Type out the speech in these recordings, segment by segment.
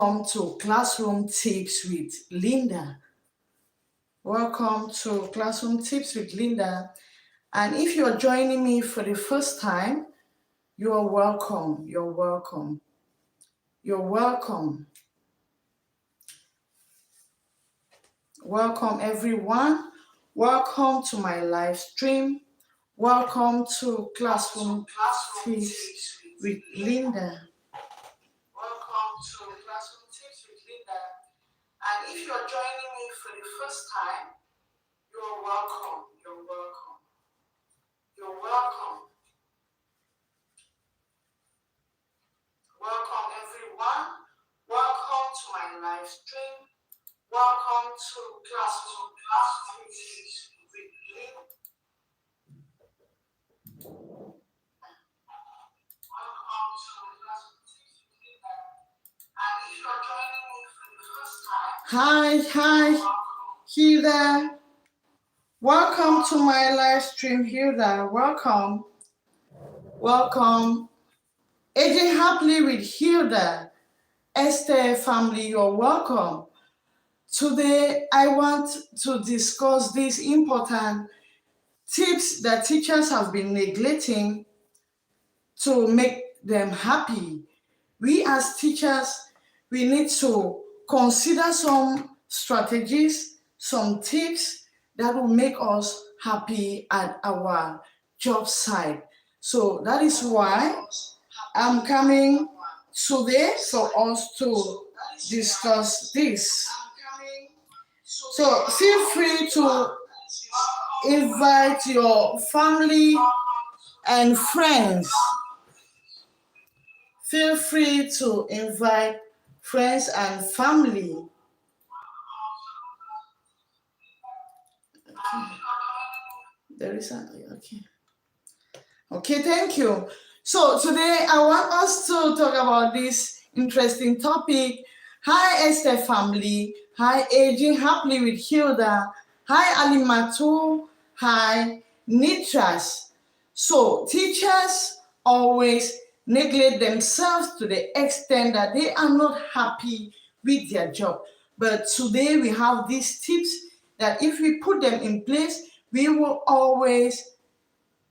Welcome to Classroom Tips with Linda. Welcome to Classroom Tips with Linda. And if you're joining me for the first time, you are welcome. You're welcome. You're welcome. Welcome, everyone. Welcome to my live stream. Welcome to Classroom Tips with Linda. Welcome to Classroom Tips with Linda. And if you're joining me for the first time, you're welcome. You're welcome. You're welcome. Welcome, everyone. Welcome to my live stream. Welcome to Classroom Tips with Linda. Welcome to Classroom Tips with Linda. And if you're joining me for the first time, hi, Hilda. Welcome to my live stream, Hilda. Welcome. Welcome. Aging Happily with Hilda. Esther family, you're welcome. Today, I want to discuss these important tips that teachers have been neglecting to make them happy. We as teachers, we need to consider some strategies, some tips that will make us happy at our job site. So that is why I'm coming today for us to discuss this. So feel free to invite your family and friends. Feel free to invite friends and family. Okay. There is okay. Okay, thank you. So today I want us to talk about this interesting topic. Hi Esther family. Hi Aging Happily with Hilda. Hi Alimatu. Hi Nitras. So teachers always neglect themselves to the extent that they are not happy with their job. But today we have these tips that if we put them in place, we will always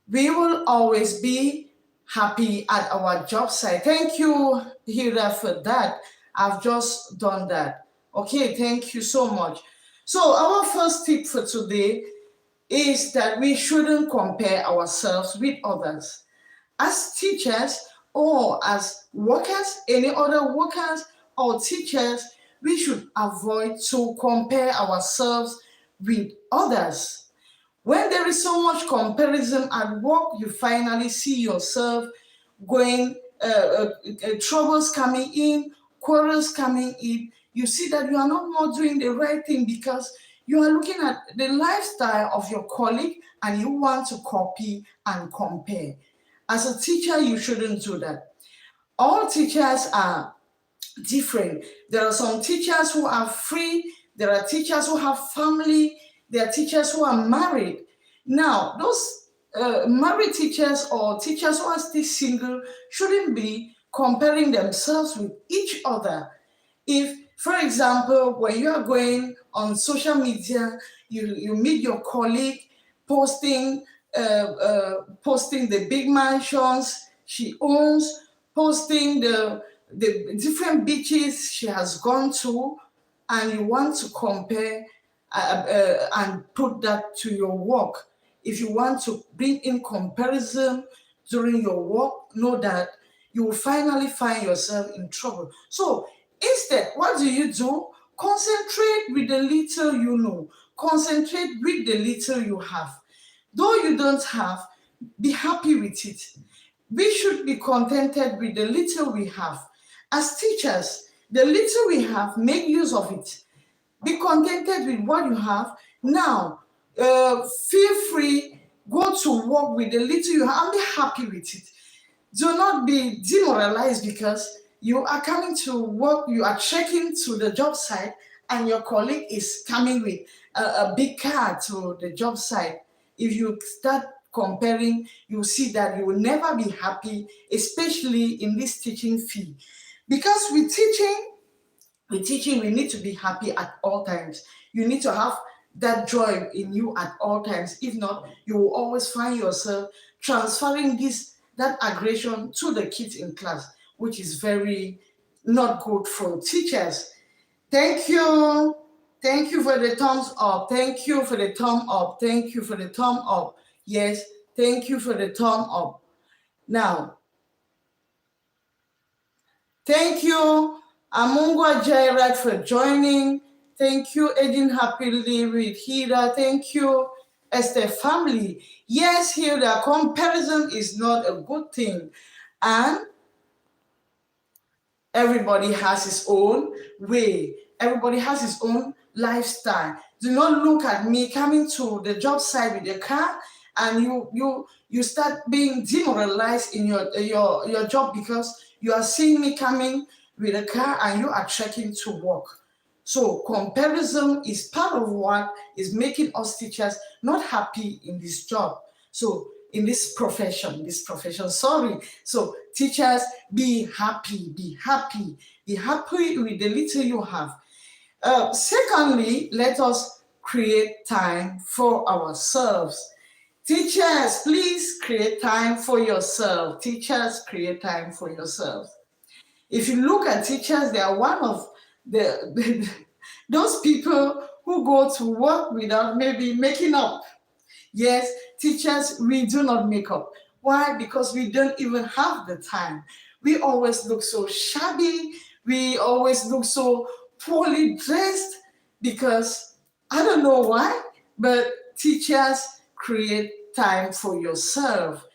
be happy at our job site. Thank you, Hilda, for that. I've just done that. Okay, thank you so much. So our first tip for today is that we shouldn't compare ourselves with others. As teachers or as workers, any other workers or teachers, we should avoid to compare ourselves with others. When there is so much comparison at work, you finally see yourself going, troubles coming in, quarrels coming in. You see that you are not more doing the right thing because you are looking at the lifestyle of your colleague and you want to copy and compare. As a teacher, you shouldn't do that. All teachers are different. There are some teachers who are free, there are teachers who have family, there are teachers who are married. Now, those married teachers or teachers who are still single shouldn't be comparing themselves with each other. If, for example, when you are going on social media, you meet your colleague posting posting the big mansions she owns, posting the different beaches she has gone to, and you want to compare and put that to your work. If you want to bring in comparison during your work, know that you will finally find yourself in trouble. So instead, what do? Concentrate with the little you know. Concentrate with the little you have. Though you don't have, be happy with it. We should be contented with the little we have. As teachers, the little we have, make use of it. Be contented with what you have. Now, feel free, go to work with the little you have and be happy with it. Do not be demoralized because you are coming to work, you are checking to the job site, and your colleague is coming with a big car to the job site. If you start comparing, you see that you will never be happy, especially in this teaching field. Because with teaching, with teaching, we need to be happy at all times. You need to have that joy in you at all times. If not, you will always find yourself transferring that aggression to the kids in class, which is very not good for teachers. Thank you. Thank you for the thumbs up. Thank you for the thumb up. Thank you for the thumb up. Yes, thank you for the thumb up. Now, thank you, Amungwa Jairat, for joining. Thank you, Edin Happily with Hida. Thank you, Esther family. Yes, Hilda, comparison is not a good thing. And everybody has his own way. Everybody has his own lifestyle. Do not look at me coming to the job site with a car and you start being demoralized in your job because you are seeing me coming with a car and you are trekking to work. So comparison is part of what is making us teachers not happy in this job. So in this profession, sorry. So teachers, be happy with the little you have. Secondly, let us create time for ourselves. Teachers, please create time for yourself. Teachers, create time for yourselves. If you look at teachers, they are one of those people who go to work without maybe making up. Yes, teachers, we do not make up. Why? Because we don't even have the time. We always look so shabby. We always look so poorly dressed because I don't know why, but teachers, create time for yourself.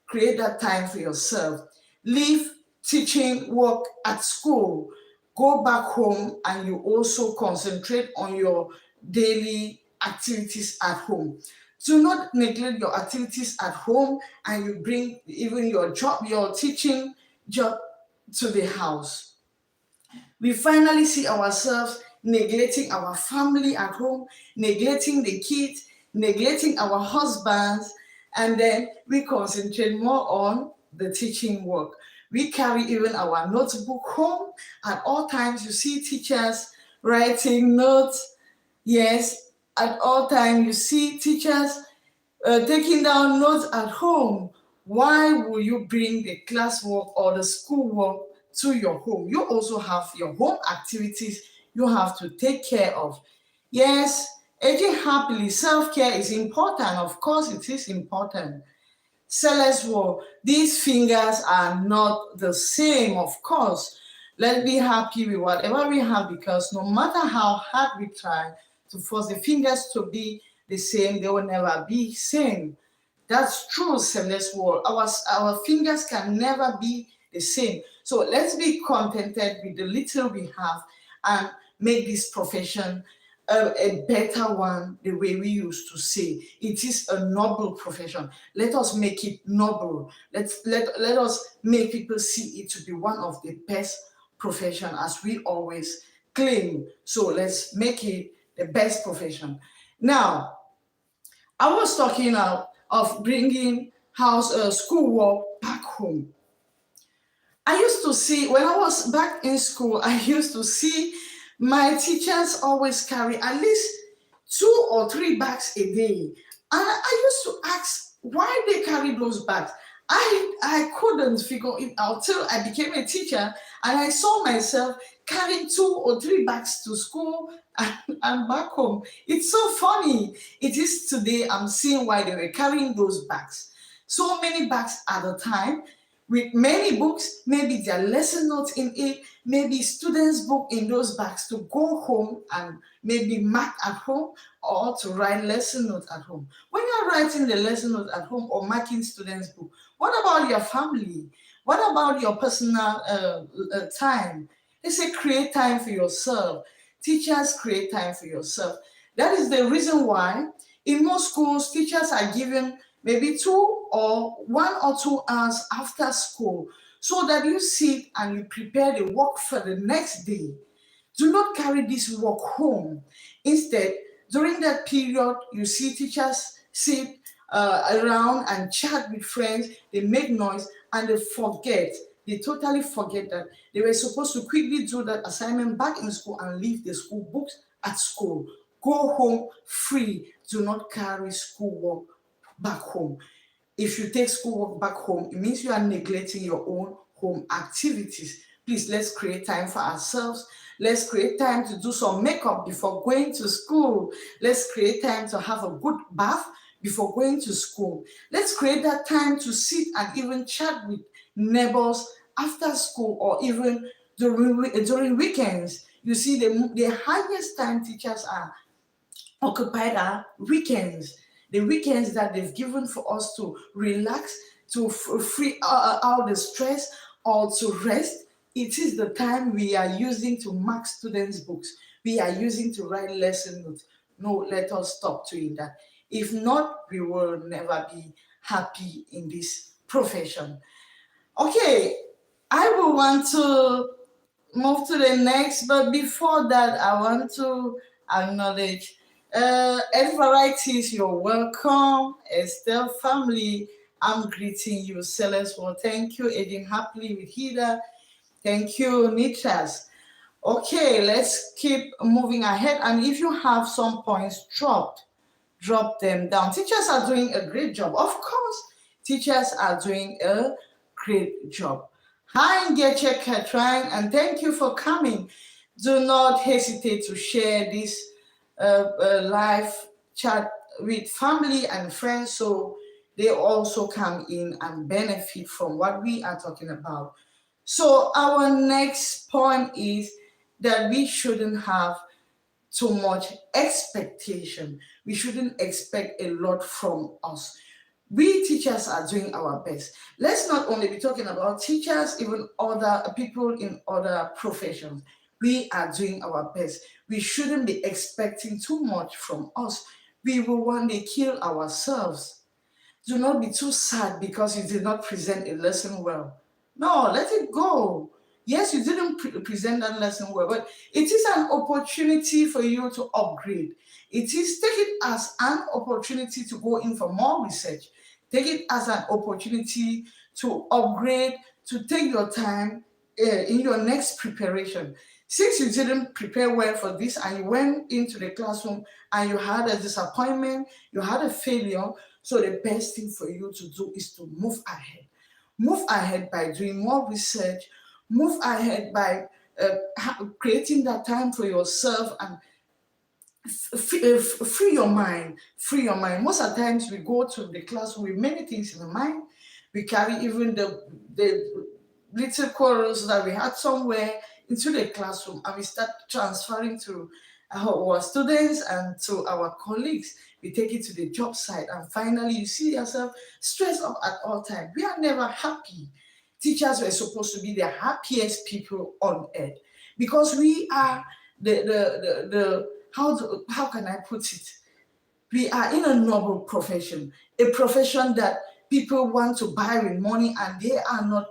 Create that time for yourself. Leave teaching work at school. Go back home and you also concentrate on your daily activities at home. Do not neglect your activities at home and you bring even your teaching job to the house. We finally see ourselves neglecting our family at home, neglecting the kids, neglecting our husbands, and then we concentrate more on the teaching work. We carry even our notebook home. At all times, you see teachers writing notes. Yes, at all times, you see teachers taking down notes at home. Why will you bring the classwork or the schoolwork to your home? You also have your home activities you have to take care of. Yes, aging happily, self-care is important. Of course, it is important. Celeste, these fingers are not the same, of course. Let's be happy with whatever we have because no matter how hard we try to force the fingers to be the same, they will never be same. That's true, Celeste. Our fingers can never be the same. So let's be contented with the little we have and make this profession a better one, the way we used to say. It is a noble profession. Let us make it noble. Let us make people see it to be one of the best profession as we always claim. So let's make it the best profession. Now, I was talking of bringing schoolwork back home. I used to see, when I was back in school, I used to see my teachers always carry at least 2 or 3 bags a day. And I used to ask why they carry those bags. I couldn't figure it out till I became a teacher and I saw myself carrying 2 or 3 bags to school and back home. It's so funny. It is today I'm seeing why they were carrying those bags. So many bags at a time with many books, maybe their lesson notes in it, maybe students' book in those bags to go home and maybe mark at home or to write lesson notes at home. When you're writing the lesson notes at home or marking students' book, what about your family? What about your personal time? They say create time for yourself. Teachers, create time for yourself. That is the reason why in most schools, teachers are given maybe 2 or 1 or 2 hours after school so that you sit and you prepare the work for the next day. Do not carry this work home. Instead, during that period, you see teachers sit around and chat with friends, they make noise and they forget They totally forget that they were supposed to quickly do that assignment back in school and leave the school books at school. Go home free. Do not carry schoolwork back home. If you take schoolwork back home, it means you are neglecting your own home activities. Please, let's create time for ourselves. Let's create time to do some makeup before going to school. Let's create time to have a good bath before going to school. Let's create that time to sit and even chat with neighbors after school or even during weekends. You see, the highest time teachers are occupied are weekends. The weekends that they've given for us to relax, to free out the stress, or to rest. It is the time we are using to mark students' books. We are using to write lesson notes. No, let us stop doing that. If not, we will never be happy in this profession. Okay, I will want to move to the next, but before that, I want to acknowledge Ed Varieties, you're welcome. Estelle family, I'm greeting you. Celeste, well, thank you. Aging Happily with Hida, thank you. Nichas. Okay, let's keep moving ahead. And if you have some points dropped, drop them down. Teachers are doing a great job. Of course, teachers are doing a great job. Hi, Ngeche Katran, and thank you for coming. Do not hesitate to share this live chat with family and friends so they also come in and benefit from what we are talking about. So, our next point is that we shouldn't have too much expectation. We shouldn't expect a lot from us. We teachers are doing our best. Let's not only be talking about teachers, even other people in other professions. We are doing our best. We shouldn't be expecting too much from us. We will one day kill ourselves. Do not be too sad because you did not present a lesson well. No, let it go. Yes, you didn't present that lesson well, but it is an opportunity for you to upgrade. It is, take it as an opportunity to go in for more research. Take it as an opportunity to upgrade, to take your time in your next preparation. Since you didn't prepare well for this and you went into the classroom and you had a disappointment, you had a failure, so the best thing for you to do is to move ahead. Move ahead by doing more research, move ahead by creating that time for yourself and free your mind. Free your mind. Most of the times we go to the classroom with many things in the mind. We carry even the little quarrels that we had somewhere into the classroom and we start transferring to our students and to our colleagues. We take it to the job site and finally you see yourself stressed out at all times. We are never happy. Teachers were supposed to be the happiest people on earth because we are how can I put it? We are in a noble profession, a profession that people want to buy with money and they are not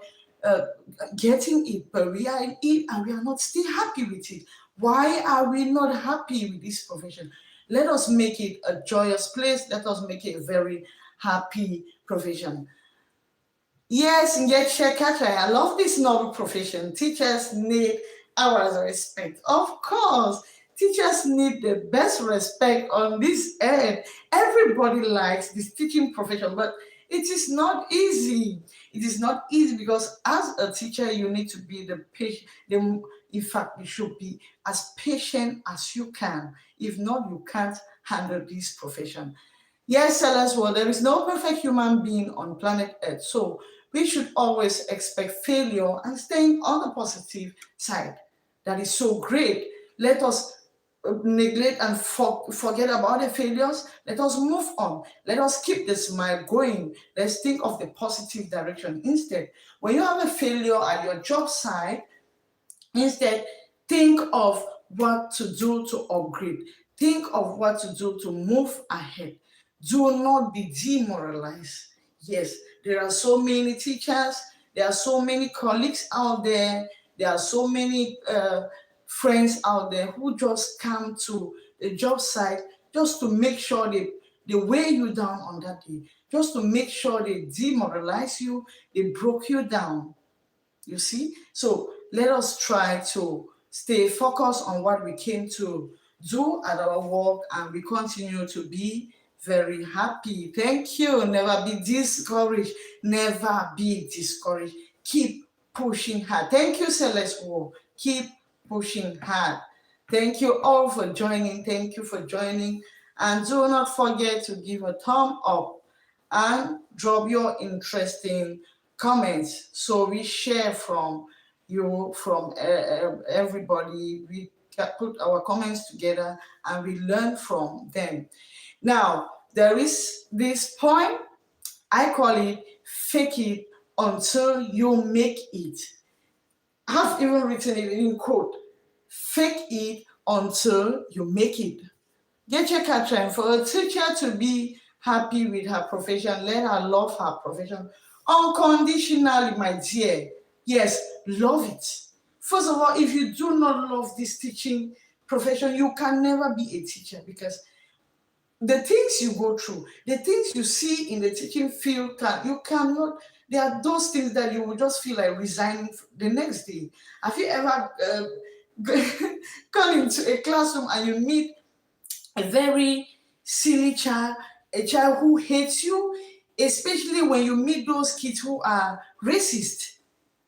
getting it, but we are in it and we are not still happy with it. Why are we not happy with this profession? Let us make it a joyous place. Let us make it a very happy profession. Yes, I love this noble profession. Teachers need our respect. Of course, teachers need the best respect on this earth. Everybody likes this teaching profession, but it is not easy. It is not easy because as a teacher, you need to be the patient. In fact, you should be as patient as you can. If not, you can't handle this profession. Yes, Celeste, well, there is no perfect human being on planet Earth. So we should always expect failure and staying on the positive side. That is so great. Let us neglect and forget about the failures. Let us move on. Let us keep the smile going. Let's think of the positive direction. Instead, when you have a failure at your job site, instead, think of what to do to upgrade. Think of what to do to move ahead. Do not be demoralized. Yes, there are so many teachers, there are so many colleagues out there, there are so many friends out there who just come to the job site just to make sure they weigh you down on that day, just to make sure they demoralize you, they broke you down. You see? So let us try to stay focused on what we came to do at our work, and we continue to be very happy. Thank you. Never be discouraged. Never be discouraged. Keep pushing hard. Thank you, Celeste War. Keep pushing hard. Thank you all for joining. Thank you for joining. And do not forget to give a thumb up and drop your interesting comments so we share from you, from everybody. We put our comments together and we learn from them. Now, there is this point, I call it fake it until you make it. I've even written it in quote, fake it until you make it. Get your Katrin, for a teacher to be happy with her profession, let her love her profession unconditionally, my dear. Yes, love it. First of all, if you do not love this teaching profession, you can never be a teacher, because the things you go through, the things you see in the teaching field, you cannot. There are those things that you will just feel like resigning the next day. Have you ever gone into a classroom and you meet a very silly child, a child who hates you, especially when you meet those kids who are racist?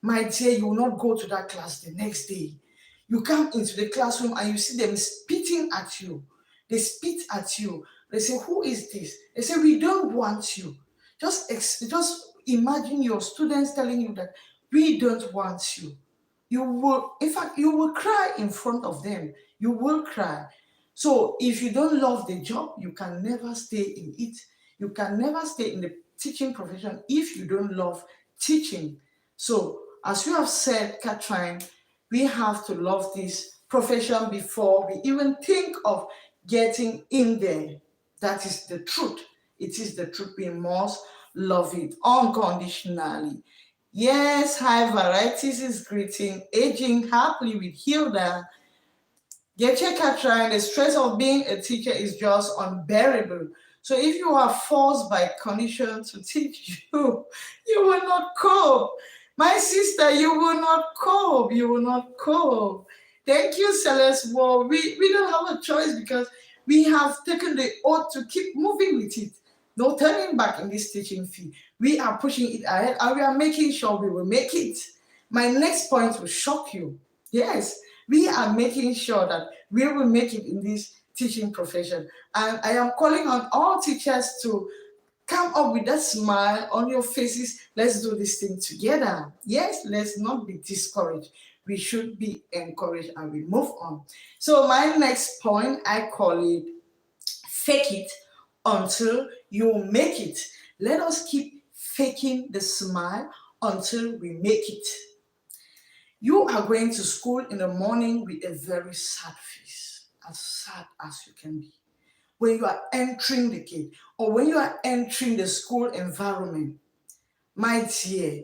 My dear, you will not go to that class the next day. You come into the classroom and you see them spitting at you. They spit at you. They say, "Who is this?" They say, "We don't want you." Just imagine your students telling you that we don't want you. You will, in fact, you will cry in front of them. You will cry. So if you don't love the job, you can never stay in it. You can never stay in the teaching profession if you don't love teaching. So as you have said, Katrin, we have to love this profession before we even think of getting in there. That is the truth. It is the truth. We must love it unconditionally. Yes, High Varieties is greeting Aging Happily with Hilda. Getche Katrin, the stress of being a teacher is just unbearable. So if you are forced by condition to teach you will not cope. My sister, you will not cope. You will not cope. Thank you, Celeste. Well, we don't have a choice, because we have taken the oath to keep moving with it. No turning back in this teaching field. We are pushing it ahead and we are making sure we will make it. My next point will shock you. Yes, we are making sure that we will make it in this teaching profession. And I am calling on all teachers to come up with that smile on your faces. Let's do this thing together. Yes, let's not be discouraged. We should be encouraged and we move on. So my next point, I call it fake it until you make it. Let us keep faking the smile until we make it. You are going to school in the morning with a very sad face, as sad as you can be. When you are entering the gate or when you are entering the school environment, my dear,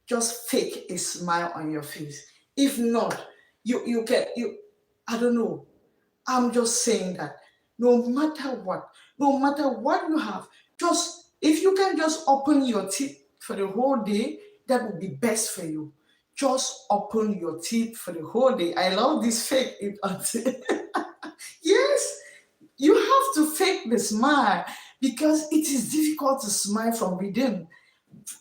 just fake a smile on your face. If not, you I don't know. I'm just saying that no matter what you have, just if you can just open your teeth for the whole day, that would be best for you. Just open your teeth for the whole day. I love this fake it until yes, you have to fake the smile, because it is difficult to smile from within.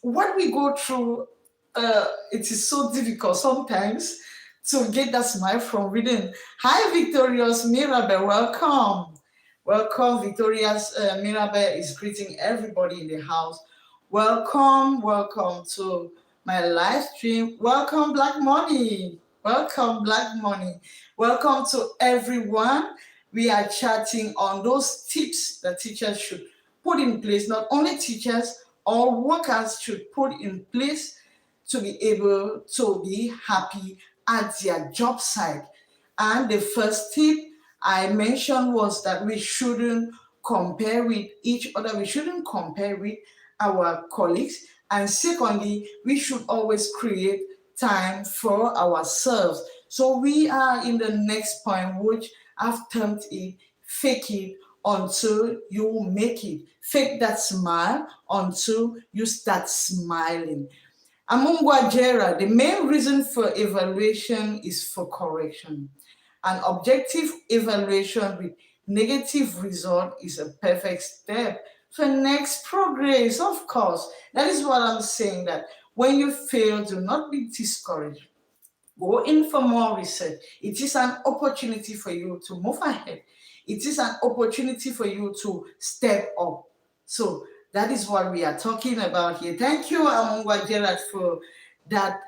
What we go through, it is so difficult sometimes to get that smile from within. Hi, Victorious Mirabel, welcome. Welcome, Victorious Mirabel is greeting everybody in the house. Welcome to my live stream. Welcome, Black Money. Welcome, Black Money. Welcome to everyone. We are chatting on those tips that teachers should put in place. Not only teachers, all workers should put in place to be able to be happy at their job site. And the first tip I mentioned was that we shouldn't compare with each other. We shouldn't compare with our colleagues. And secondly, we should always create time for ourselves. So we are in the next point, which I've termed it fake it until you make it. Fake that smile until you start smiling. Amungwa Jera, the main reason for evaluation is for correction. An objective evaluation with negative result is a perfect step for next progress, of course. That is what I'm saying, that when you fail, do not be discouraged. Go in for more research. It is an opportunity for you to move ahead. It is an opportunity for you to step up. So that is what we are talking about here. Thank you, Amungwa Gerard, for that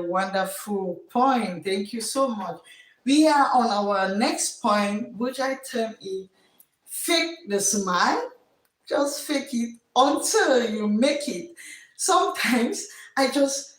wonderful point. Thank you so much. We are on our next point, which I term is fake the smile. Just fake it until you make it. Sometimes I just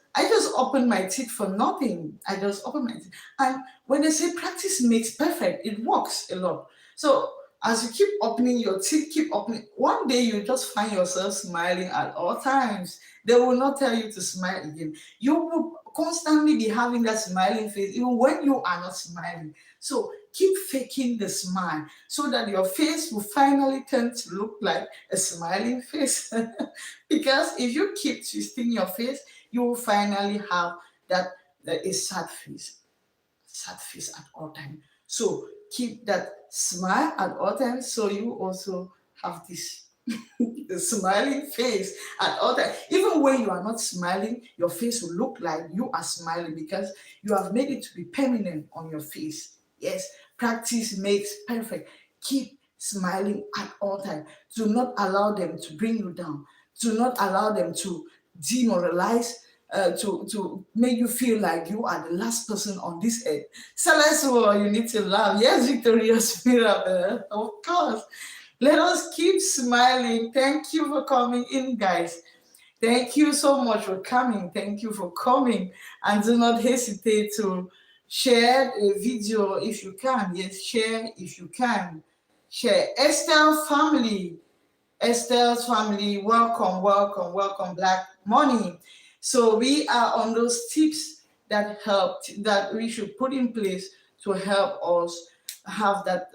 open my teeth for nothing. I just open my teeth. And when they say practice makes perfect, it works a lot. So as you keep opening your teeth, keep opening, one day you just find yourself smiling at all times. They will not tell you to smile again. You will constantly be having that smiling face, even when you are not smiling. So keep faking the smile so that your face will finally turn to look like a smiling face. Because if you keep twisting your face, you will finally have that is sad face at all times. So keep that smile at all times so you also have this the smiling face at all times. Even when you are not smiling, your face will look like you are smiling because you have made it to be permanent on your face. Yes, practice makes perfect. Keep smiling at all times. Do not allow them to bring you down. Do not allow them to demoralize, to make you feel like you are the last person on this earth. Celeste, you need to laugh. Yes, Victorious Mirabel, of course. Let us keep smiling. Thank you for coming in, guys. Thank you so much for coming. Thank you for coming. And do not hesitate to share a video if you can. Yes, share if you can. Share. Esther's family, welcome, welcome, welcome, Black Money. So we are on those tips that we should put in place to help us have that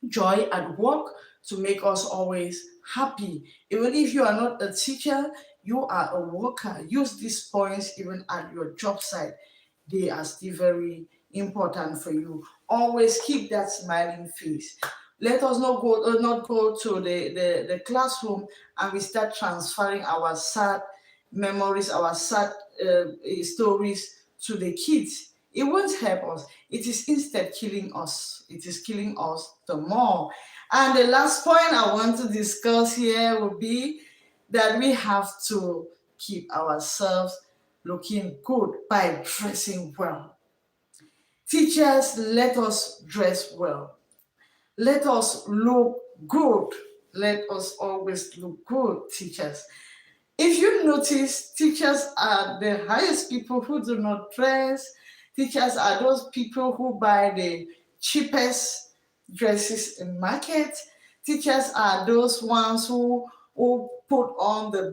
joy at work, to make us always happy. Even if you are not a teacher, you are a worker. Use these points even at your job site. They are still very important for you. Always keep that smiling face. Let us not go to the classroom and we start transferring our sad memories, our sad stories to the kids. It won't help us. It is instead killing us. It is killing us the more. And the last point I want to discuss here would be that we have to keep ourselves looking good by dressing well. Teachers, let us dress well. Let us look good. Let us always look good, teachers. If you notice, teachers are the highest people who do not dress. Teachers are those people who buy the cheapest dresses in market. Teachers are those ones who put on the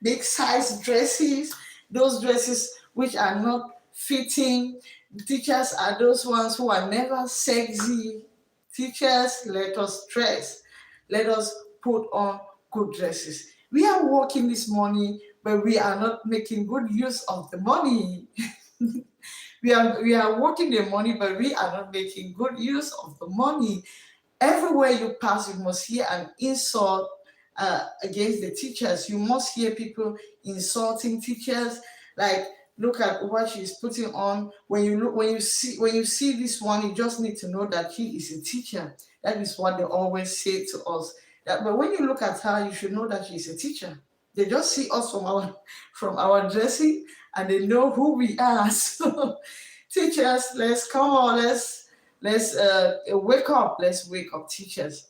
big size dresses, those dresses which are not fitting. Teachers are those ones who are never sexy. Teachers, let us dress. Let us put on good dresses. We are working this morning, but we are not making good use of the money. We are working the money, but we are not making good use of the money. Everywhere you pass, you must hear an insult against the teachers. You must hear people insulting teachers. Like, look at what she's putting on. When you see this one, you just need to know that he is a teacher. That is what they always say to us. But when you look at her, you should know that she's a teacher. They just see us from our dressing, and they know who we are. So, teachers, let's come on, let's wake up. Let's wake up, teachers.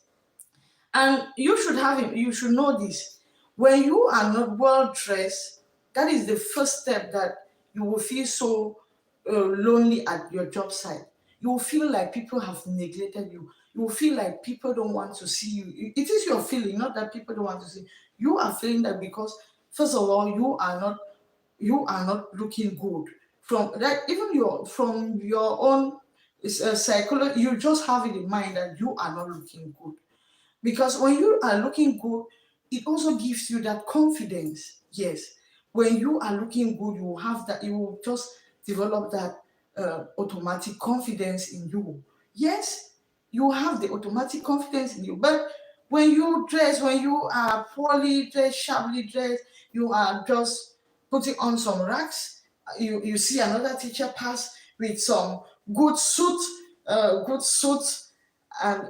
And you should know this. When you are not well dressed, that is the first step that you will feel so lonely at your job site. You will feel like people have neglected you. You will feel like people don't want to see you. It is your feeling, not that people don't want to see you. You are feeling that because, first of all, you are not looking good. From that, even from your own psychology, you just have it in mind that you are not looking good. Because when you are looking good, it also gives you that confidence. Yes, when you are looking good, you will have that, you will just develop that automatic confidence in you. Yes, you have the automatic confidence in you. But when you dress, when you are poorly dressed, shabbily dressed, you are just putting on some racks. You see another teacher pass with some good suit, good suit, and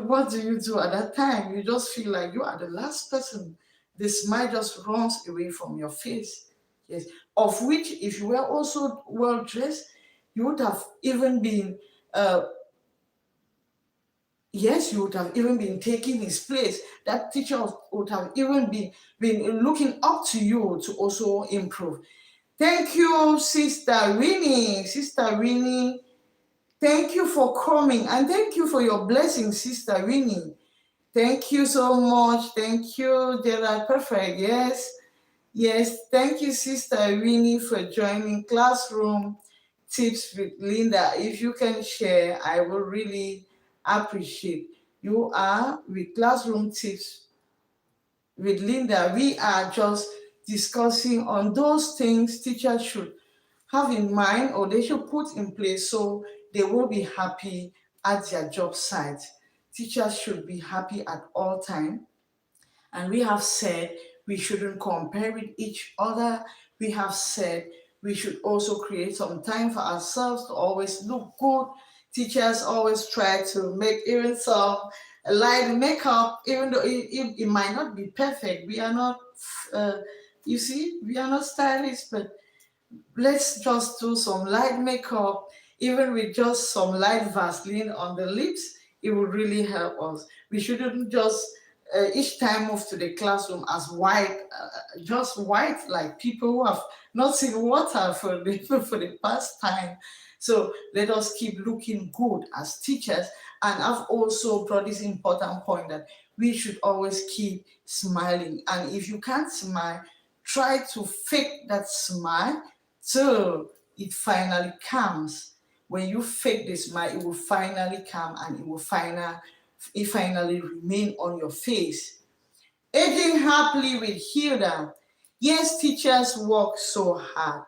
what do you do at that time? You just feel like you are the last person. The smile just runs away from your face. Yes, of which if you were also well dressed, you would have even been yes, you would have even been taking his place. That teacher would have even been looking up to you to also improve. Thank you, Sister Winnie. Sister Winnie, thank you for coming and thank you for your blessing, Sister Winnie. Thank you so much. Thank you, Gerard. Perfect. Yes. Yes. Thank you, Sister Winnie, for joining Classroom Tips with Linda. If you can share, I will really appreciate. You are with Classroom Tips with Linda. We are just discussing on those things teachers should have in mind or they should put in place so they will be happy at their job site. Teachers should be happy at all time. And we have said we shouldn't compare with each other. We have said we should also create some time for ourselves to always look good. Teachers always try to make even some light makeup, even though it might not be perfect. We are not, uh, you see, we are not stylists, but let's just do some light makeup, even with just some light Vaseline on the lips. It will really help us. We shouldn't just each time move to the classroom as white, just white, like people who have not seen water for the for the past time. So let us keep looking good as teachers. And I've also brought this important point that we should always keep smiling. And if you can't smile, try to fake that smile till it finally comes. When you fake the smile, it will finally come and it finally remain on your face. Aging happily with Hilda. Yes, teachers work so hard.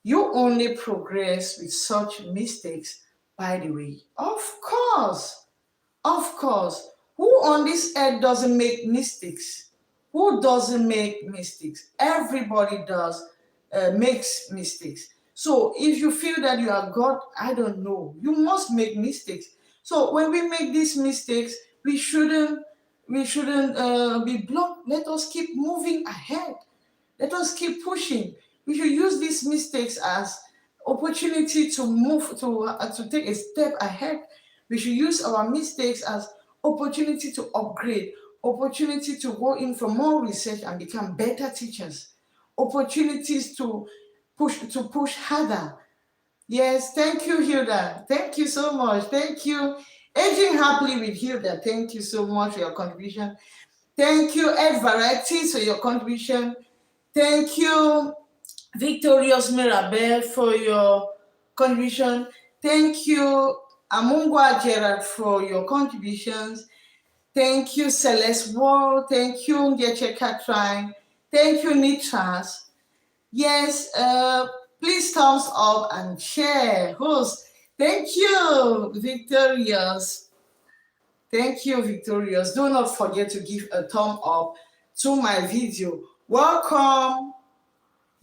You only progress with such mistakes, by the way. Of course, of course. Who on this earth doesn't make mistakes? Who doesn't make mistakes? Everybody does makes mistakes. So if you feel that you are God, I don't know. You must make mistakes. So when we make these mistakes, we shouldn't be blocked. Let us keep moving ahead. Let us keep pushing. We should use these mistakes as opportunity to move to take a step ahead. We should use our mistakes as opportunity to upgrade, opportunity to go in for more research and become better teachers, opportunities to push harder. Yes, thank you, Hilda. Thank you so much. Thank you. Aging happily with Hilda. Thank you so much for your contribution. Thank you, Ed Varieties, for your contribution. Thank you, Victorious Mirabel, for your contribution. Thank you, Amungwa Gerard, for your contributions. Thank you, Celeste Wall. Thank you, Ngeche Katrin. Thank you, Nitras. Yes, please thumbs up and share. Host, thank you, Victorious. Thank you, Victorious. Do not forget to give a thumb up to my video. Welcome,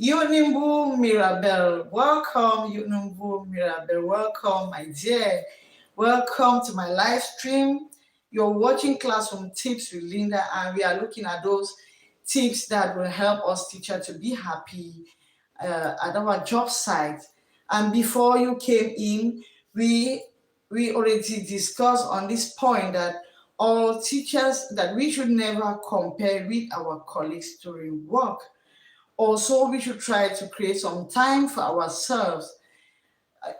Unimbu Mirabel. Welcome, Unimbu Mirabel. Welcome, my dear. Welcome to my live stream. You're watching Classroom Tips with Linda, and we are looking at those tips that will help us teachers to be happy at our job site. And before you came in, we already discussed on this point that all teachers that we should never compare with our colleagues during work. Also, we should try to create some time for ourselves.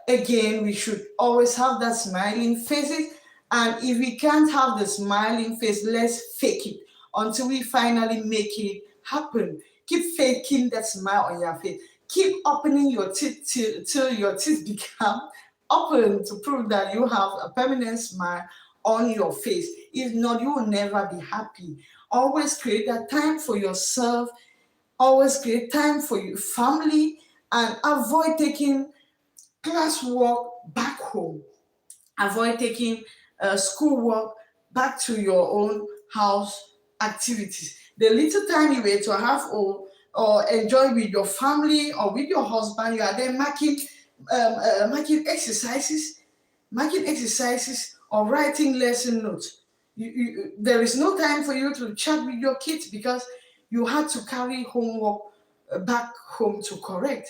Again, we should always have that smiling faces. And if we can't have the smiling face, let's fake it until we finally make it happen. Keep faking that smile on your face. Keep opening your teeth till your teeth become open to prove that you have a permanent smile on your face. If not, you will never be happy. Always create that time for yourself. Always create time for your family and avoid taking classwork back home. Avoid taking schoolwork back to your own house activities. The little time you were to have or enjoy with your family or with your husband, you are then marking exercises or writing lesson notes. There is no time for you to chat with your kids because you had to carry homework back home to correct.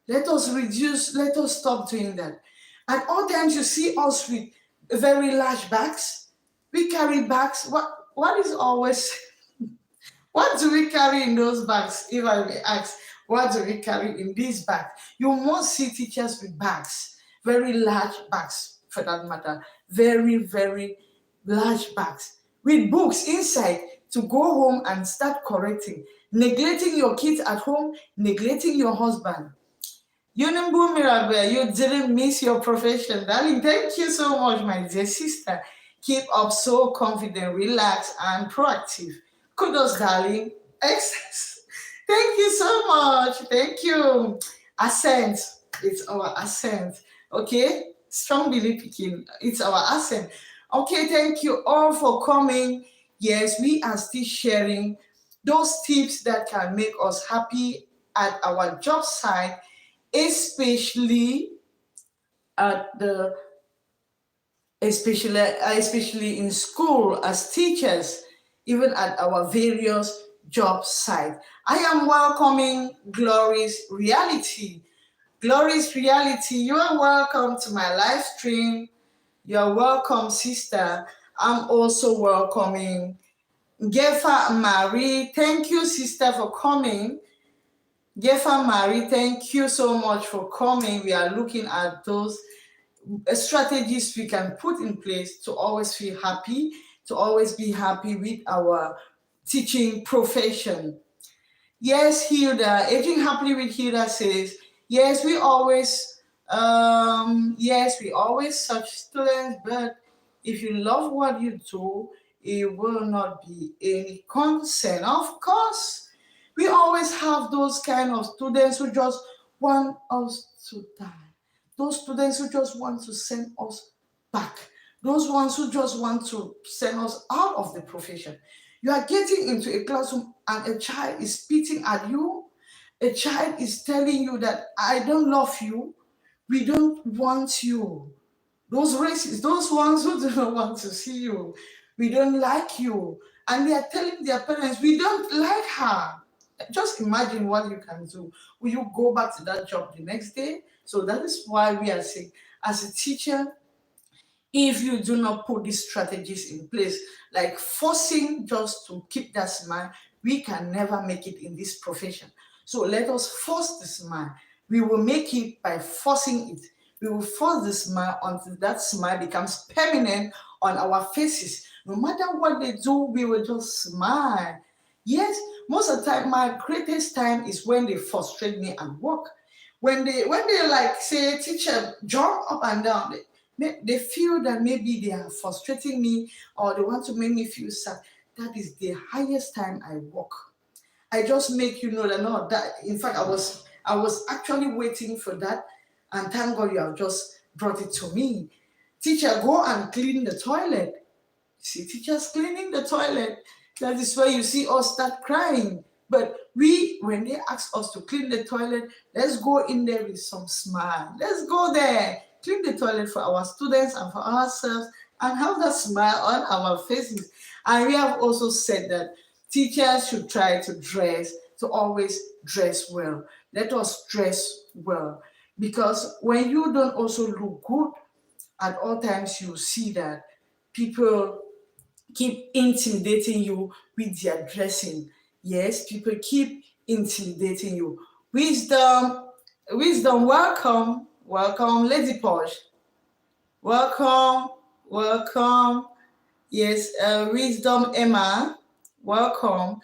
Let us stop doing that. At all times, you see us with very large bags. We carry bags. What is always, what do we carry in those bags? If I may ask, what do we carry in these bags? You must see teachers with bags, very large bags for that matter, very, very large bags with books inside to go home and start correcting, neglecting your kids at home, neglecting your husband. Yunumbu Mirabel, you didn't miss your profession, darling. Thank you so much, my dear sister. Keep up so confident, relaxed, and proactive. Kudos, darling. Excellent. Thank you so much. Thank you. Accent. It's our accent. Okay? Strong belief picking. It's our accent. Okay, thank you all for coming. Yes, we are still sharing those tips that can make us happy at our job site, especially at the especially in school as teachers, even at our various job sites. I am welcoming Glory's Reality. Glory's Reality, you are welcome to my live stream. You are welcome, sister. I'm also welcoming Gefa Marie. Thank you, sister, for coming. Gefa Marie, thank you so much for coming. We are looking at those strategies we can put in place to always feel happy, to always be happy with our teaching profession. Yes, Hilda, Aging Happily with Hilda says, yes, we always search students, but if you love what you do, it will not be any concern. Of course, we always have those kind of students who just want us to die. Those students who just want to send us back. Those ones who just want to send us out of the profession. You are getting into a classroom and a child is spitting at you. A child is telling you that I don't love you. We don't want you. Those racists, those ones who do not want to see you. We don't like you. And they are telling their parents, we don't like her. Just imagine what you can do. Will you go back to that job the next day? So that is why we are saying, as a teacher, if you do not put these strategies in place, like forcing just to keep that smile, we can never make it in this profession. So let us force the smile. We will make it by forcing it. We will force the smile until that smile becomes permanent on our faces. No matter what they do, we will just smile. Yes, most of the time, my greatest time is when they frustrate me at work. When they like say, teacher, jump up and down, they feel that maybe they are frustrating me or they want to make me feel sad. That is the highest time I work. I just make you know that no, that in fact I was actually waiting for that, and thank God you have just brought it to me. Teacher, go and clean the toilet. See teachers cleaning the toilet. That is where you see us start crying. But when they ask us to clean the toilet, let's go in there with some smile. Let's go there, clean the toilet for our students and for ourselves, and have that smile on our faces. And we have also said that teachers should try to always dress well. Let us dress well. Because when you don't also look good, at all times you see that people keep intimidating you with their dressing. Yes, people keep intimidating you. Wisdom, welcome, Lady Posh. Welcome. Yes, Wisdom Emma, welcome.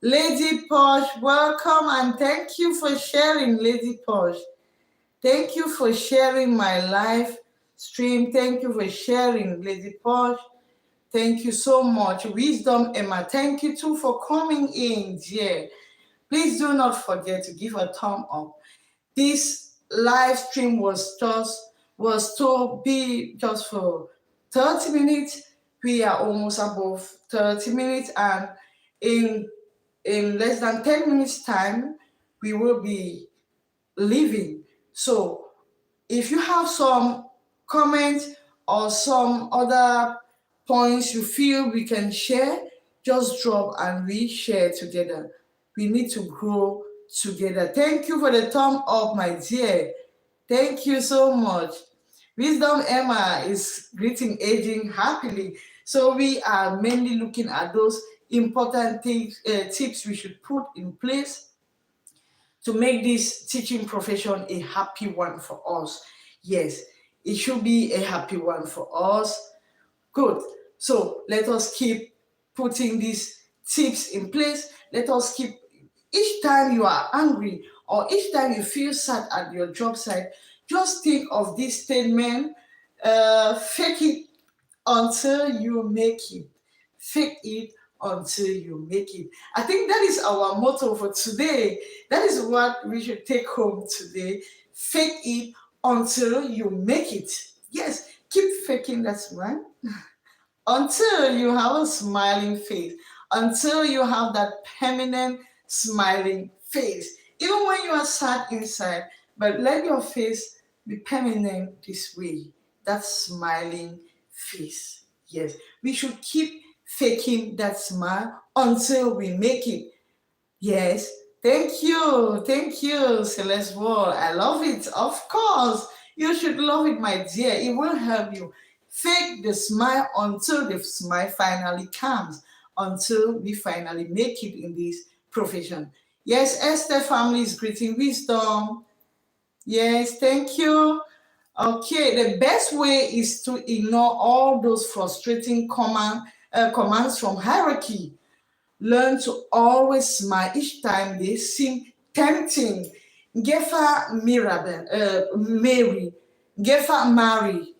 Lady Posh, welcome, and thank you for sharing, Lady Posh. Thank you for sharing my live stream. Thank you for sharing, Lady Posh. Thank you so much. Wisdom Emma, thank you too for coming in, dear. Please do not forget to give a thumb up. This live stream was to be just for 30 minutes. We are almost above 30 minutes, and in less than 10 minutes time we will be leaving. So if you have some comments or some other points you feel we can share, just drop and we share together. We need to grow together. Thank you for the thumb up, my dear. Thank you so much. Wisdom Emma is greeting aging happily. So we are mainly looking at those important things, tips we should put in place to make this teaching profession a happy one for us. Yes, it should be a happy one for us. Good. So let us keep putting these tips in place. Let us keep, each time you are angry or each time you feel sad at your job site, just think of this statement, fake it until you make it. Fake it until you make it. I think that is our motto for today. That is what we should take home today. Fake it until you make it. Yes, keep faking that smile until you have a smiling face, until you have that permanent smiling face. Even when you are sad inside, but let your face be permanent this way, that smiling face. Yes, we should keep faking that smile until we make it. Yes, thank you, Celeste Wall. I love it. Of course, you should love it, my dear. It will help you. Fake the smile until the smile finally comes, until we finally make it in this profession. Yes, Esther family is greeting wisdom. Yes, thank you. Okay, the best way is to ignore all those frustrating commands from hierarchy. Learn to always smile each time they seem tempting. Gefa Mirabel, Mary, Gefa Mary.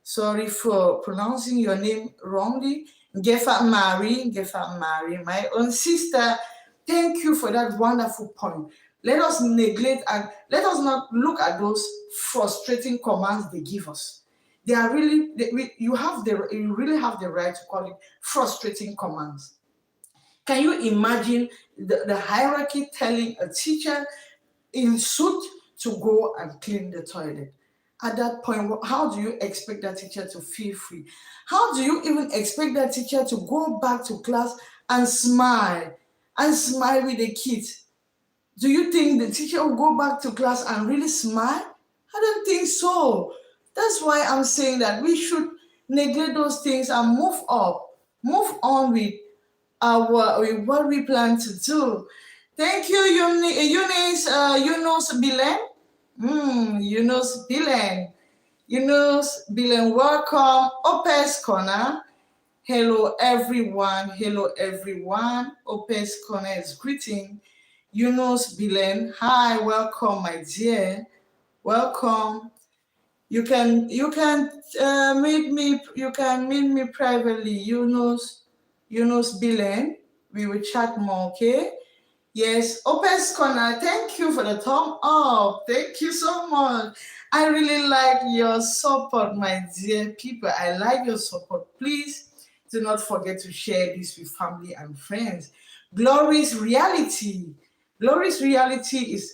Sorry for pronouncing your name wrongly. Gefa Mary, my own sister. Thank you for that wonderful point. Let us neglect and let us not look at those frustrating commands they give us. They are really, you really have the right to call it frustrating commands. Can you imagine the hierarchy telling a teacher in suit to go and clean the toilet? At that point, how do you expect that teacher to feel free? How do you even expect that teacher to go back to class and smile with the kids? Do you think the teacher will go back to class and really smile? I don't think so. That's why I'm saying that we should neglect those things and move up, move on with what we plan to do. Thank you, Yunus Bilen. Yunus Bilen. Yunus Bilen, welcome. Opes Corner. Hello, everyone. Hello, everyone. Opes Corner is greeting. Yunus Bilen. Hi, welcome, my dear. Welcome. You can meet me privately, Yunus Bilen. We will chat more, okay? Yes, Opes Corner, thank you for the thumb up. Thank you so much. I really like your support, my dear people. I like your support. Please do not forget to share this with family and friends. Glory's Reality. Glory's Reality is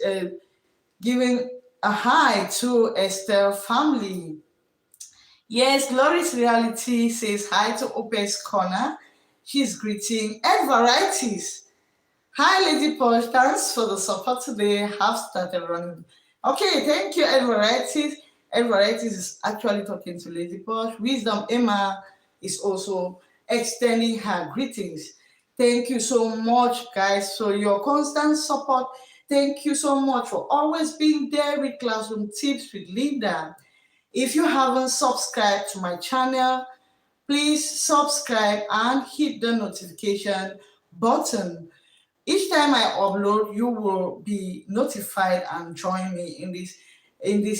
giving a hi to Esther family. Yes, Glory's Reality says hi to Opes Corner. She's greeting Ed Varieties. Hi, Lady Posh. Thanks for the support today. Have started running. Okay, thank you, Ed Varieties. Ed Varieties is actually talking to Lady Posh. Wisdom Emma is also extending her greetings. Thank you so much, guys, for your constant support. Thank you so much for always being there with Classroom Tips with Linda. If you haven't subscribed to my channel, please subscribe and hit the notification button. Each time I upload, you will be notified and join me in these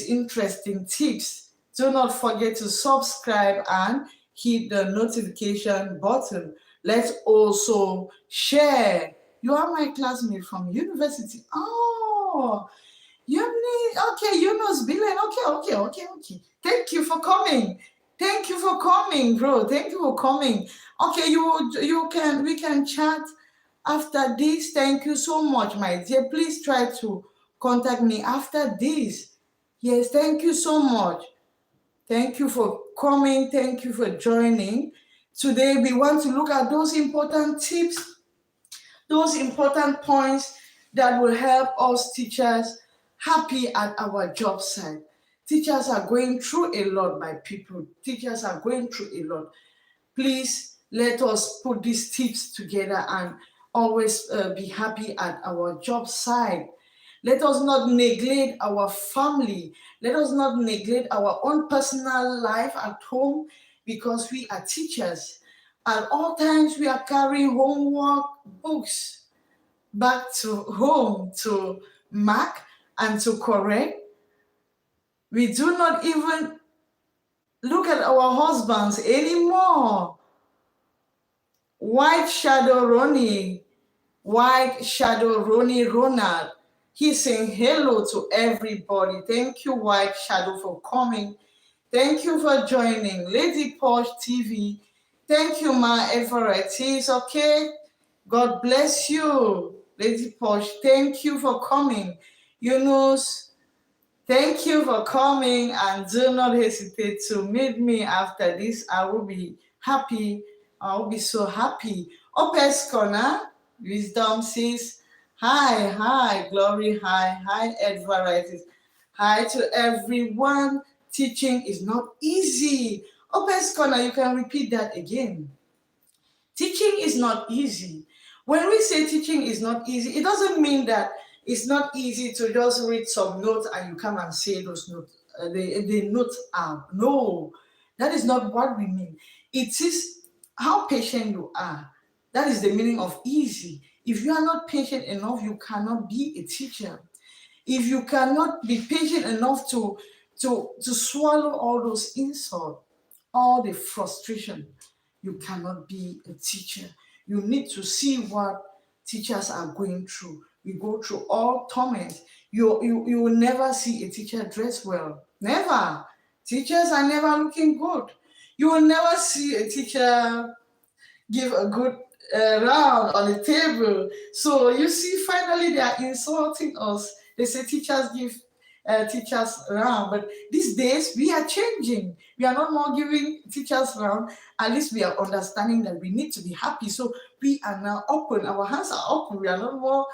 interesting tips. Do not forget to subscribe and hit the notification button. Let's also share. You are my classmate from university. Oh, you need, okay, Yunus Billen. Okay. Thank you for coming. Thank you for coming, bro. Thank you for coming. Okay, we can chat after this. Thank you so much, my dear. Please try to contact me after this. Yes, thank you so much. Thank you for coming. Thank you for joining. Today we want to look at those important tips, those important points that will help us teachers happy at our job site. Teachers are going through a lot, my people. Teachers are going through a lot. Please let us put these tips together and always be happy at our job site. Let us not neglect our family. Let us not neglect our own personal life at home because we are teachers. At all times, we are carrying homework books back to home to mark and to correct. We do not even look at our husbands anymore. White Shadow Ronald, Ronald. He's saying hello to everybody. Thank you, White Shadow, for coming. Thank you for joining. Lady Posh TV. Thank you, Ma Everett. It's okay. God bless you, Lady Posh. Thank you for coming. Yunus, thank you for coming, and do not hesitate to meet me after this. I will be happy. I will be so happy. Opes Corner, Wisdom says, hi, Glory, hi, Ed Varieties. Hi to everyone. Teaching is not easy. Opes Corner, you can repeat that again. Teaching is not easy. When we say teaching is not easy, it doesn't mean that it's not easy to just read some notes and you come and say those notes, the notes out. No, that is not what we mean. It is how patient you are. That is the meaning of easy. If you are not patient enough, you cannot be a teacher. If you cannot be patient enough to swallow all those insults, all the frustration, you cannot be a teacher. You need to see what teachers are going through. We go through all torment. You will never see a teacher dress well. Never. Teachers are never looking good. You will never see a teacher give a good round on the table. So you see, finally they are insulting us. They say teachers give teachers round, but these days we are changing. We are not more giving teachers round. At least we are understanding that we need to be happy. So we are now open. Our hands are open. We are not more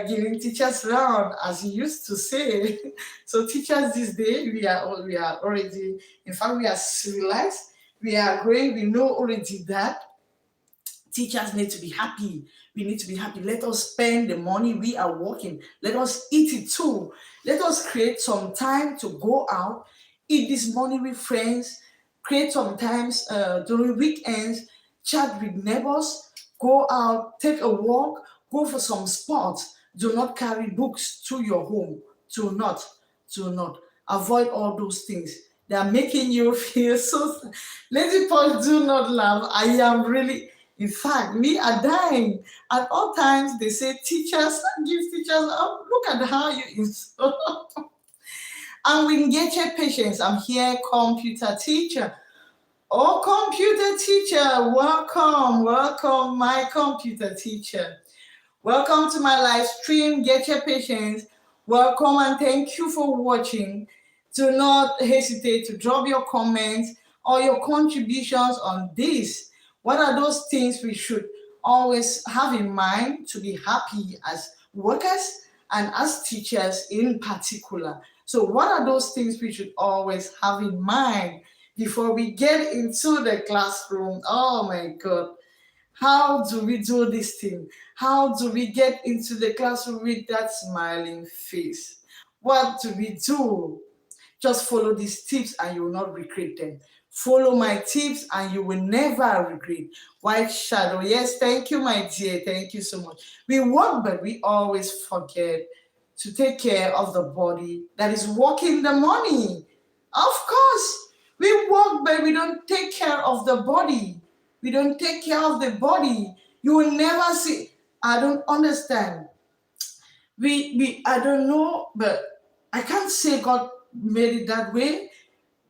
giving teachers round as you used to say. So teachers these days we are already. In fact, we are civilized. We are growing. We know already that teachers need to be happy. We need to be happy. Let us spend the money we are working. Let us eat it too. Let us create some time to go out, eat this money with friends, create some times during weekends, chat with neighbors, go out, take a walk, go for some sports. Do not carry books to your home. Do not. Avoid all those things. They are making you feel so. Lady Paul, do not laugh. I am really. In fact, we are dying. At all times, they say teachers, give teachers up. Look at how you insult. And we engage your patience. I'm here, computer teacher. Oh, computer teacher, welcome, my computer teacher. Welcome to my live stream, Get Your Patience. Welcome and thank you for watching. Do not hesitate to drop your comments or your contributions on this. What are those things we should always have in mind to be happy as workers and as teachers in particular? So what are those things we should always have in mind before we get into the classroom? Oh my God. How do we do this thing? How do we get into the classroom with that smiling face? What do we do? Just follow these tips and you will not regret them. Follow my tips and you will never regret. White Shadow, yes, thank you, my dear. Thank you so much. We work, but we always forget to take care of the body that is working the money. Of course, We work, but we don't take care of the body. We don't take care of the body. You will never see. I don't understand. We I don't know, but I can't say God made it that way.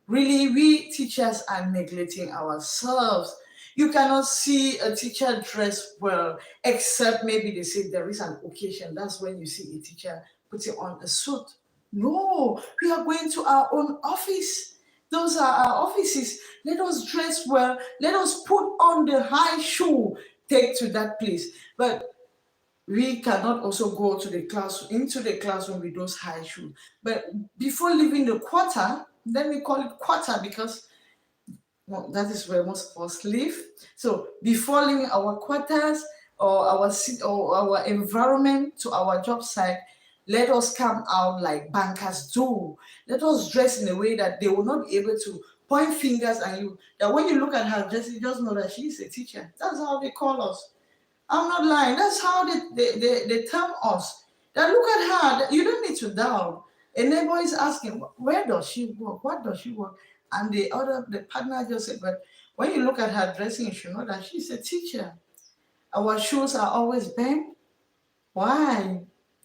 Really, we teachers are neglecting ourselves. You cannot see a teacher dress well, except maybe they say there is an occasion. That's when you see a teacher putting on a suit. No, we are going to our own office. Those are our offices. Let us dress well. Let us put on the high shoe. Take to that place. But we cannot also go to the class into the classroom with those high shoes. But before leaving the quarter, let me call it quarter because well, that is where most of us live. So before leaving our quarters or our environment to our job site, let us come out like bankers do. Let us dress in a way that they will not be able to point fingers at you. That when you look at her dress, you just know that she is a teacher. That's how they call us. I'm not lying. That's how they term us. That look at her. You don't need to doubt. A neighbor is asking, where does she work? What does she work? And the partner just said, but when you look at her dressing, you should know that she's a teacher. Our shoes are always bent. Why?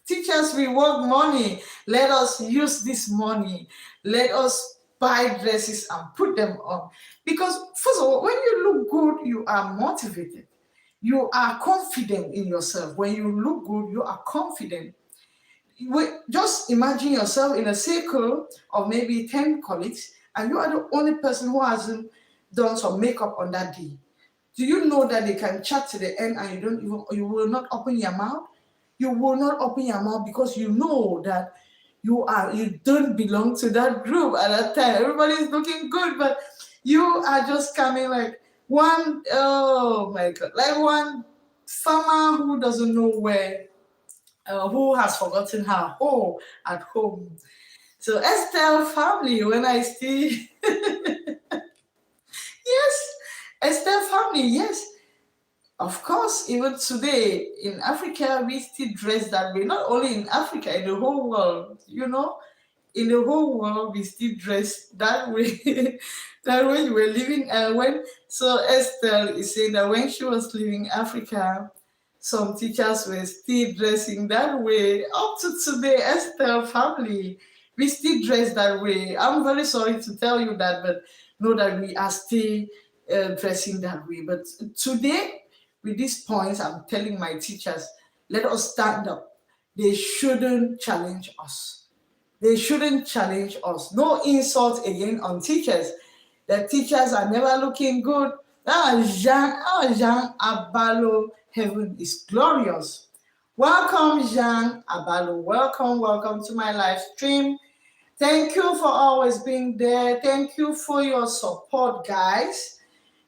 Teachers, we work money. Let us use this money. Let us buy dresses and put them on. Because, first of all, when you look good, you are motivated. You are confident in yourself. When you look good, you are confident. Just imagine yourself in a circle of maybe 10 colleagues, and you are the only person who hasn't done some makeup on that day. Do you know that they can chat to the end and you will not open your mouth? You will not open your mouth because you know that you don't belong to that group at that time. Everybody's looking good, but you are just coming like one, oh my god, like one farmer who doesn't know where who has forgotten her home at home. So Estelle family, when I still yes, Estelle family, yes. Of course, even today in Africa, we still dress that way. Not only in Africa, in the whole world, in the whole world, we still dress that way. That way you were living, when, so Estelle is saying that when she was leaving Africa, some teachers were still dressing that way. Up to today, Estelle family, we still dress that way. I'm very sorry to tell you that, but know that we are still dressing that way. But today, with these points, I'm telling my teachers, let us stand up. They shouldn't challenge us. They shouldn't challenge us. No insult again on teachers. The teachers are never looking good. Jean Abalo, heaven is glorious. Welcome, Jean Abalo. Welcome to my live stream. Thank you for always being there. Thank you for your support, guys.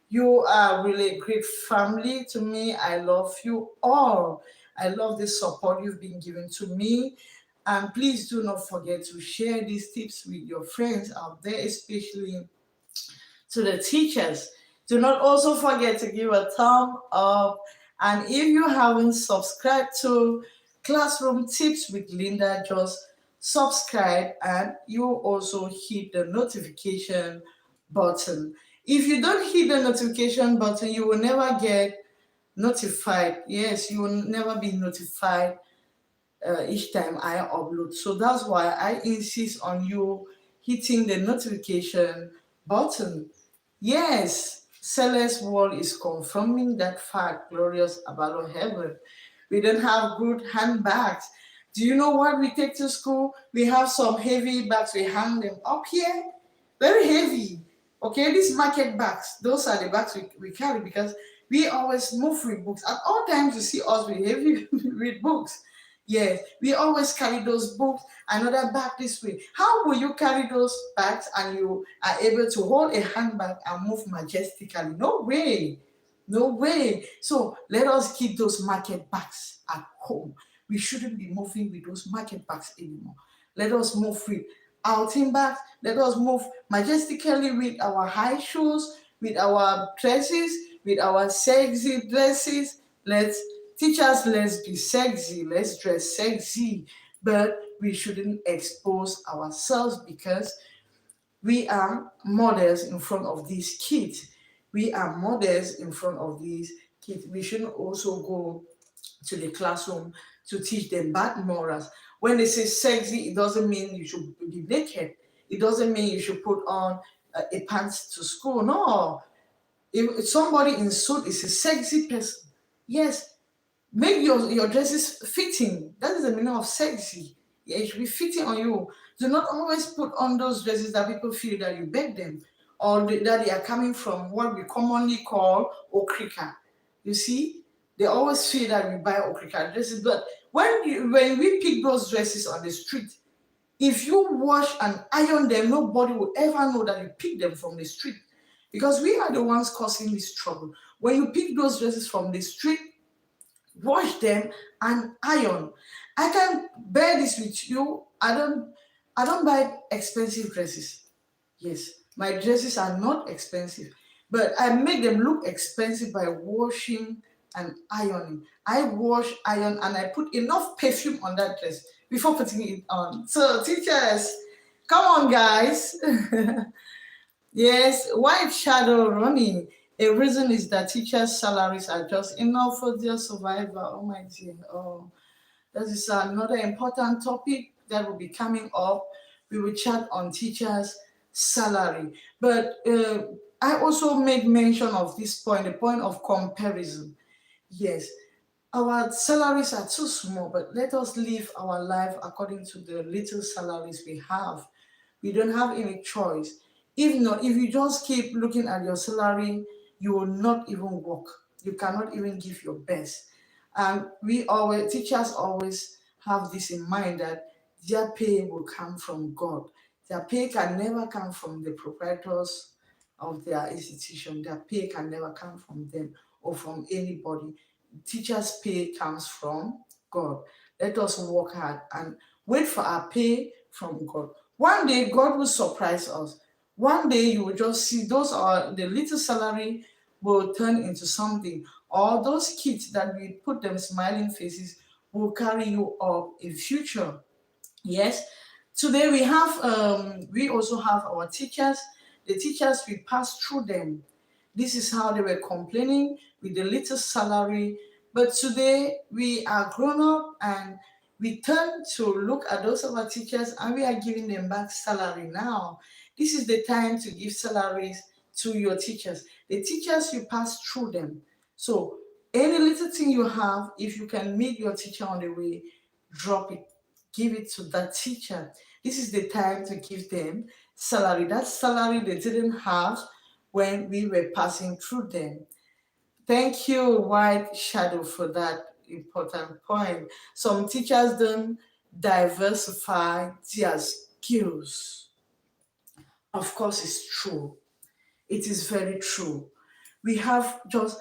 You are really a great family to me. I love you all. I love the support you've been giving to me. And please do not forget to share these tips with your friends out there, especially to the teachers. Do not also forget to give a thumb up. And if you haven't subscribed to Classroom Tips with Linda, just subscribe and you also hit the notification button. If you don't hit the notification button, you will never get notified. Yes, you will never be notified each time I upload. So that's why I insist on you hitting the notification button. Yes, Celeste Wall is confirming that fact, glorious about heaven. We don't have good handbags. Do you know what we take to school? We have some heavy bags. We hang them up here. Very heavy. Okay, these market bags, those are the bags we carry because we always move with books. At all times, you see us with heavy with books. Yes, we always carry those books, another bag this way. How will you carry those bags and you are able to hold a handbag and move majestically? No way. No way. So let us keep those market bags at home. We shouldn't be moving with those market bags anymore. Let us move with outing bags. Let us move majestically with our high shoes, with our dresses, with our sexy dresses. Let's teachers, let's be sexy, let's dress sexy, but we shouldn't expose ourselves because We are models in front of these kids. We are models in front of these kids. We shouldn't also go to the classroom to teach them bad morals. When they say sexy, it doesn't mean you should be naked. It doesn't mean you should put on a pants to school. No. If somebody in suit is a sexy person, yes, make your dresses fitting. That is the meaning of sexy. Yeah, it should be fitting on you. Do not always put on those dresses that people feel that you beg them, or that they are coming from what we commonly call okrika. You see, they always feel that we buy okrika dresses. But when we pick those dresses on the street, if you wash and iron them, nobody will ever know that you picked them from the street, because we are the ones causing this trouble. When you pick those dresses from the street, wash them and iron. I can bear this with you. I don't buy expensive dresses. Yes, my dresses are not expensive, but I make them look expensive by washing and ironing. I wash, iron, and I put enough perfume on that dress before putting it on. So teachers, come on guys. Yes, white shadow running. A reason is that teachers' salaries are just enough for their survival. Oh my dear. Oh, that is another important topic that will be coming up. We will chat on teachers' salary. But I also made mention of this point, the point of comparison. Yes, our salaries are too small, but let us live our life according to the little salaries we have. We don't have any choice. If not, if you just keep looking at your salary, you will not even work. You cannot even give your best. And teachers always have this in mind, that their pay will come from God. Their pay can never come from the proprietors of their institution. Their pay can never come from them or from anybody. Teachers' pay comes from God. Let us work hard and wait for our pay from God. One day, God will surprise us. One day, you will just see those are the little salary will turn into something. Or those kids that we put them smiling faces will carry you up in future. Yes. Today we also have our teachers. The teachers, we pass through them. This is how they were complaining with the little salary. But today we are grown up and we turn to look at those of our teachers and we are giving them back salary now. This is the time to give salaries to your teachers. The teachers, you pass through them. So any little thing you have, if you can meet your teacher on the way, drop it, give it to that teacher. This is the time to give them salary. That salary they didn't have when we were passing through them. Thank you, White Shadow, for that important point. Some teachers don't diversify their skills. Of course, it's true. It is very true. We have just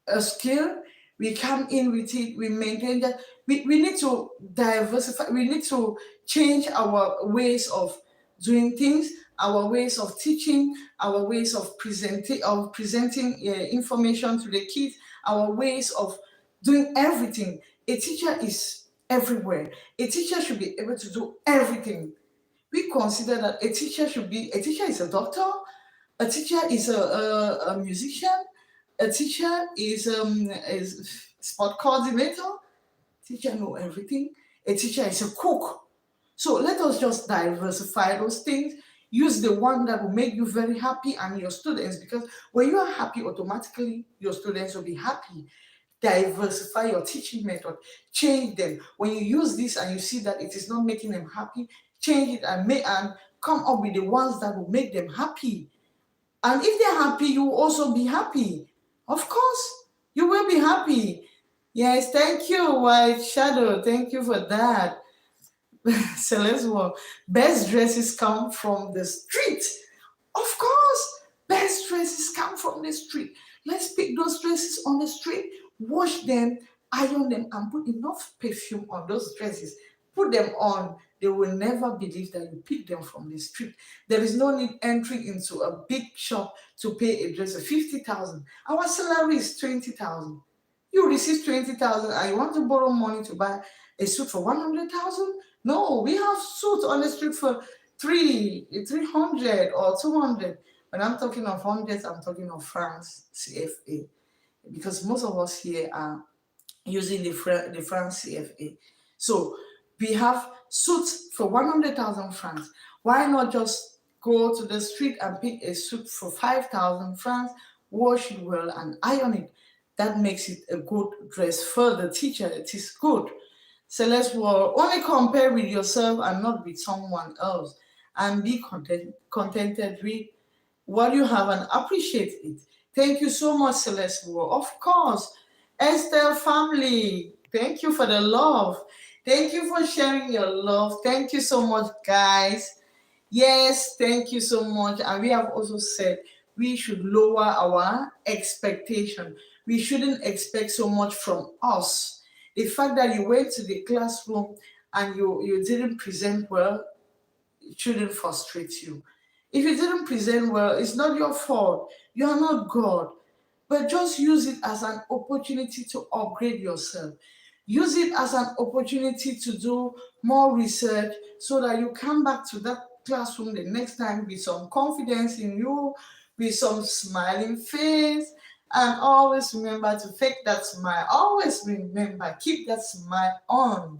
a skill, we come in with it, we maintain that. We need to diversify, we need to change our ways of doing things, our ways of teaching, our ways of presenting information to the kids, our ways of doing everything. A teacher is everywhere. A teacher should be able to do everything. We consider that a teacher is a doctor, a teacher is a musician, a teacher is sport coordinator. Teacher know everything. A teacher is a cook. So let us just diversify those things. Use the one that will make you very happy and your students, because when you are happy, automatically your students will be happy. Diversify your teaching method, change them. When you use this and you see that it is not making them happy, change it and come up with the ones that will make them happy. And if they're happy, you will also be happy. Of course, you will be happy. Yes, thank you, White Shadow. Thank you for that. So let's go. Best dresses come from the street. Of course, best dresses come from the street. Let's pick those dresses on the street, wash them, iron them, and put enough perfume on those dresses. Put them on. They will never believe that you picked them from the street. There is no need entering into a big shop to pay a dress of 50,000. Our salary is 20,000. You receive 20,000 and you want to borrow money to buy a suit for 100,000? No, we have suits on the street for 300 or 200. When I'm talking of hundreds, I'm talking of francs CFA, because most of us here are using the francs CFA. So we have suits for 100,000 francs. Why not just go to the street and pick a suit for 5,000 francs, wash it well and iron it? That makes it a good dress for the teacher. It is good. Celeste will only compare with yourself and not with someone else, and be contented with what you have and appreciate it. Thank you so much, Celeste War. Of course, Estelle family, thank you for the love. Thank you for sharing your love. Thank you so much, guys. Yes, thank you so much. And we have also said we should lower our expectation. We shouldn't expect so much from us. The fact that you went to the classroom and you didn't present well, it shouldn't frustrate you. If you didn't present well, it's not your fault. You are not God. But just use it as an opportunity to upgrade yourself. Use it as an opportunity to do more research so that you come back to that classroom the next time with some confidence in you, with some smiling face. And always remember to fake that smile. Always remember, keep that smile on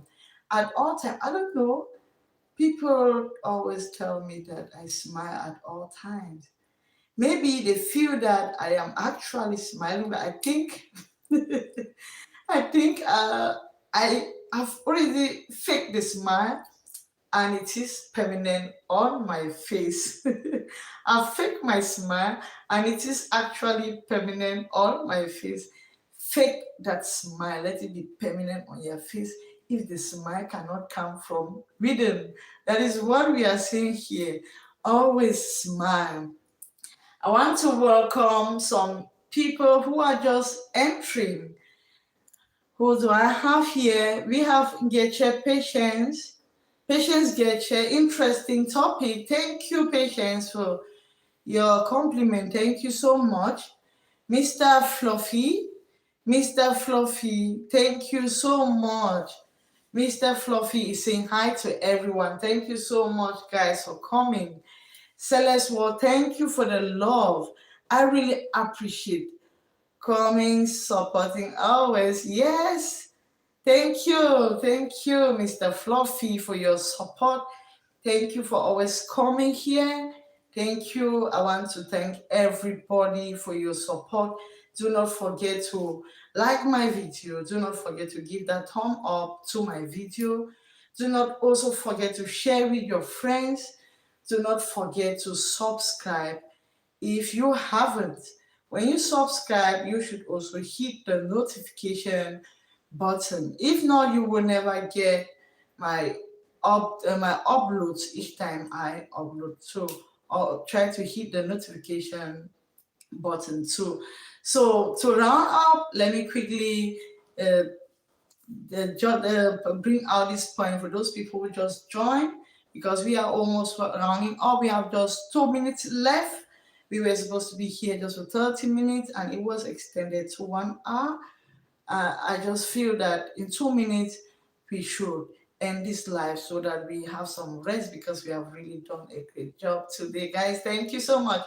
at all times. I don't know. People always tell me that I smile at all times. Maybe they feel that I am actually smiling, but I think I think I have already faked the smile and it is permanent on my face. I fake my smile and it is actually permanent on my face. Fake that smile, let it be permanent on your face if the smile cannot come from within. That is what we are saying here. Always smile. I want to welcome some people who are just entering. Who do I have here? We have Getche Patience. Patience Getche, interesting topic. Thank you, Patience, for your compliment. Thank you so much. Mr. Fluffy, Mr. Fluffy, thank you so much. Mr. Fluffy is saying hi to everyone. Thank you so much, guys, for coming. Celeste, well, thank you for the love. I really appreciate coming, supporting always. Yes. Thank you. Thank you, Mr. Fluffy, for your support. Thank you for always coming here. Thank you. I want to thank everybody for your support. Do not forget to like my video. Do not forget to give that thumb up to my video. Do not also forget to share with your friends. Do not forget to subscribe if you haven't. When you subscribe, you should also hit the notification button. If not, you will never get my my uploads each time I upload. So I'll try to hit the notification button too. So to round up, let me quickly uh, bring out this point for those people who just joined, because we are almost rounding up. We have just 2 minutes left. We were supposed to be here just for 30 minutes and it was extended to 1 hour. I just feel that in 2 minutes we should end this live so that we have some rest, because we have really done a great job today, guys. Thank you so much.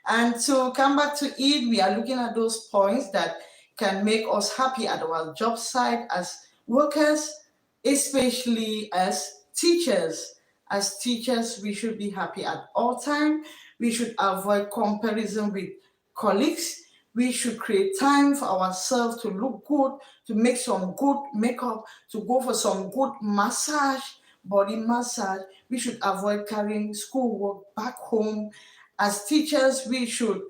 And to come back to it, we are looking at those points that can make us happy at our job site as workers, especially as teachers. As teachers, we should be happy at all time. We should avoid comparison with colleagues. We should create time for ourselves to look good, to make some good makeup, to go for some good massage, body massage. We should avoid carrying schoolwork back home. As teachers, we should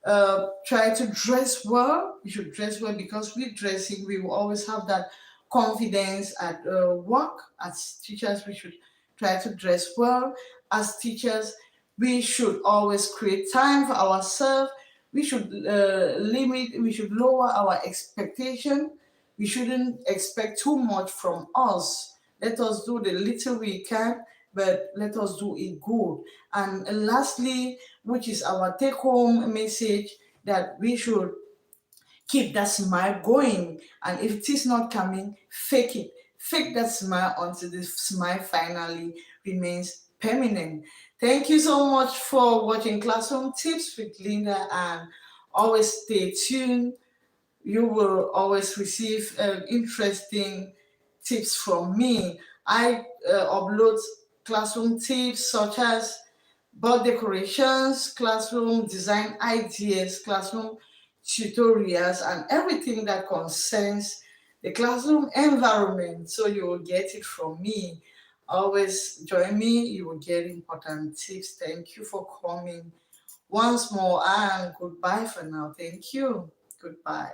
try to dress well. We should dress well, because with dressing, we will always have that confidence at work. As teachers, we should try to dress well. As teachers, we should always create time for ourselves. We should we should lower our expectation. We shouldn't expect too much from us. Let us do the little we can, but let us do it good. And lastly, which is our take home message, that we should keep that smile going. And if it is not coming, fake it. Fake that smile until the smile finally remains permanent. Thank you so much for watching Classroom Tips with Linda, and always stay tuned. You will always receive interesting tips from me. I upload classroom tips such as board decorations, classroom design ideas, classroom tutorials, and everything that concerns the classroom environment. So you will get it from me. Always join me, you will get important tips. Thank you for coming once more, and goodbye for now. Thank you. Goodbye.